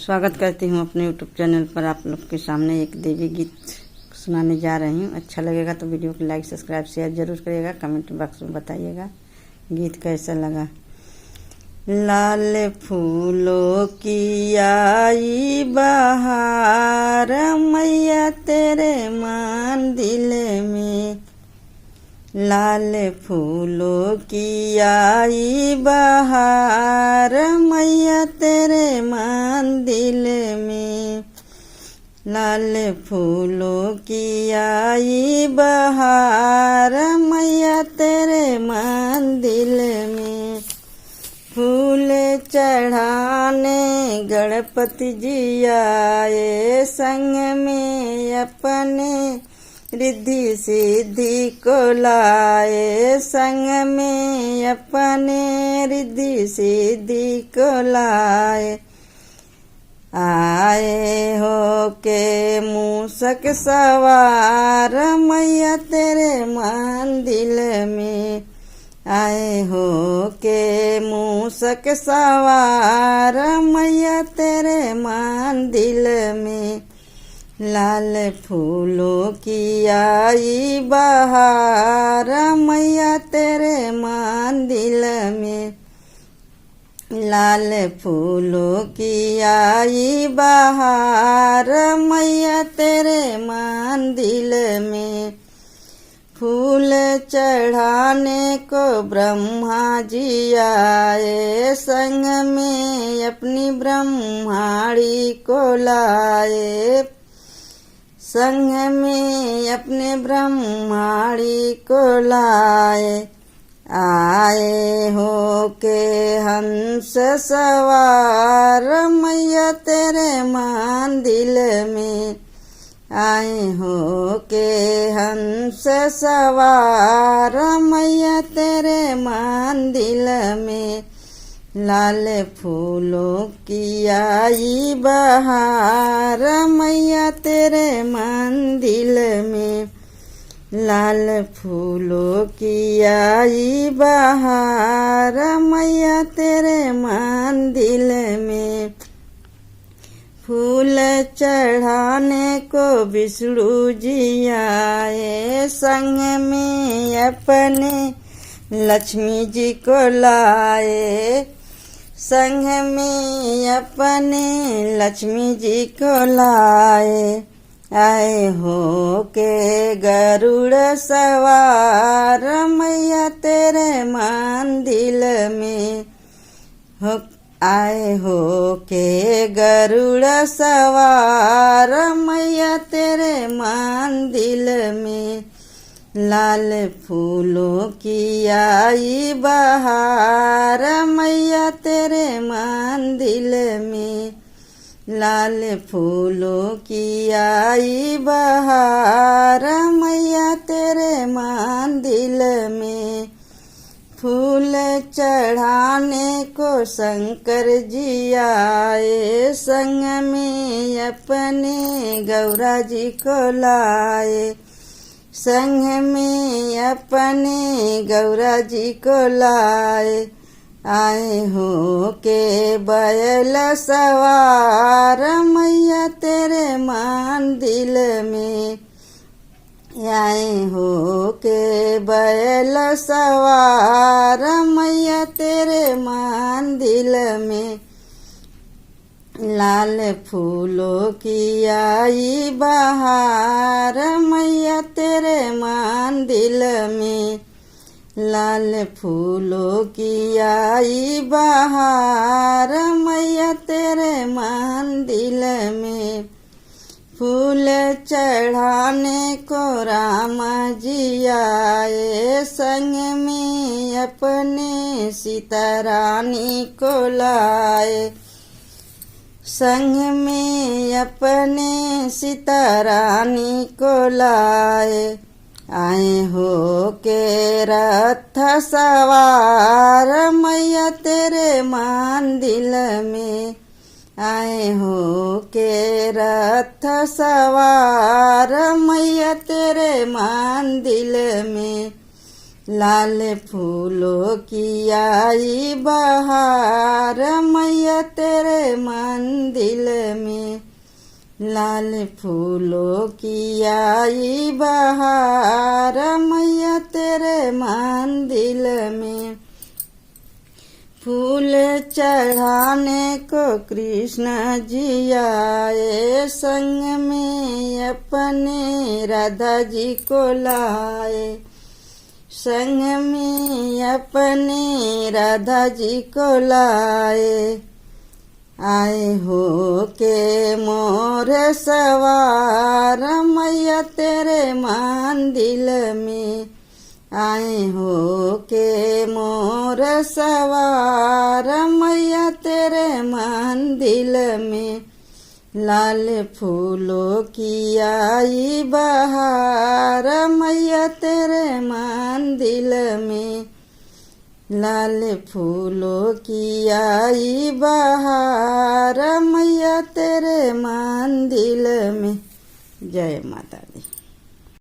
स्वागत करती हूँ अपने यूट्यूब चैनल पर। आप लोग के सामने एक देवी गीत सुनाने जा रही हूँ। अच्छा लगेगा तो वीडियो को लाइक सब्सक्राइब शेयर जरूर करिएगा। कमेंट बॉक्स में बताइएगा गीत कैसा लगा। लाल फूलों की आई बहार मैया तेरे मंदिर में, लाल फूलों की आई बहार मैया तेरे मंदिर में, लाल फूलों की आई बहार मैया तेरे मंदिर में। फूल चढ़ाने गणपति जी आए, संग में अपने रिद्धि सिद्धि को लाए, संग में अपने रिद्धि सिद्धि को लाए। आए हो के मूसक सवार मैया तेरे मंदिर में, आए हो के मूसक सवार मैया तेरे मंदिर में, लाल फूलों की आई बहार मैया तेरे मंदिर में, लाल फूलों की आई बहार मैया तेरे मंदिर में। फूल चढ़ाने को ब्रह्मा जी आए, संग में अपनी ब्रह्माणी को लाए, संग में अपने ब्रह्माणी को लाए। आए हो के हंस सवार मैया तेरे मंदिर में, आए हो के हंस सवार मैया तेरे मंदिर में, लाल फूलों की आई बहार मैया तेरे मंदिर में, लाल फूलों की आई बहार मैया तेरे मंदिर में। फूल चढ़ाने को विष्णु जी आए, संग में अपने लक्ष्मी जी को लाए, संग में अपने लक्ष्मी जी को लाए। आए हो के गरुड़ सवार मैया तेरे मंदिर में, हो आए हो के गरुड़ सवार मैया तेरे मंदिर में, लाल फूलों की आई बहार मैया तेरे मंदिर में, लाल फूलों की आई बहार मैया तेरे मंदिर में। फूल चढ़ाने को शंकर जी आए, संग में अपने गौरा जी को लाए, संग में अपने गौरा जी को लाए। आए हो के बैल सवार मैया तेरे मंदिर में, आए हो के बैल सवार मैया तेरे मंदिर में, लाल फूलों की आई बहार मैया तेरे मंदिर में, लाल फूलों की आई बहार मैया तेरे मंदिर में। फूल चढ़ाने को राम जी आए, संग में अपने सीता रानी को लाए, संग में अपने सीता रानी को लाए। आए हो के रथ सवार मैया तेरे मंदिर में, आए हो के रथ सवार मैया तेरे मंदिर में, लाल फूलों की आई बहार मैया तेरे मंदिर में। लाल फूलों की आई बहार मैया तेरे मंदिर में। फूल चढ़ाने को कृष्ण जी आए, संग में अपने राधा जी को लाए। संग में अपने राधा जी को लाए। आए हो के मोर सवार मैया तेरे मंदिर में। आए हो के मोर सवार मैया तेरे मंदिर में। लाल फूलों की आई बहार मैया तेरे मंदिर में। लाल फूलों की आई बहार मैया तेरे मंदिर में। जय माता दी।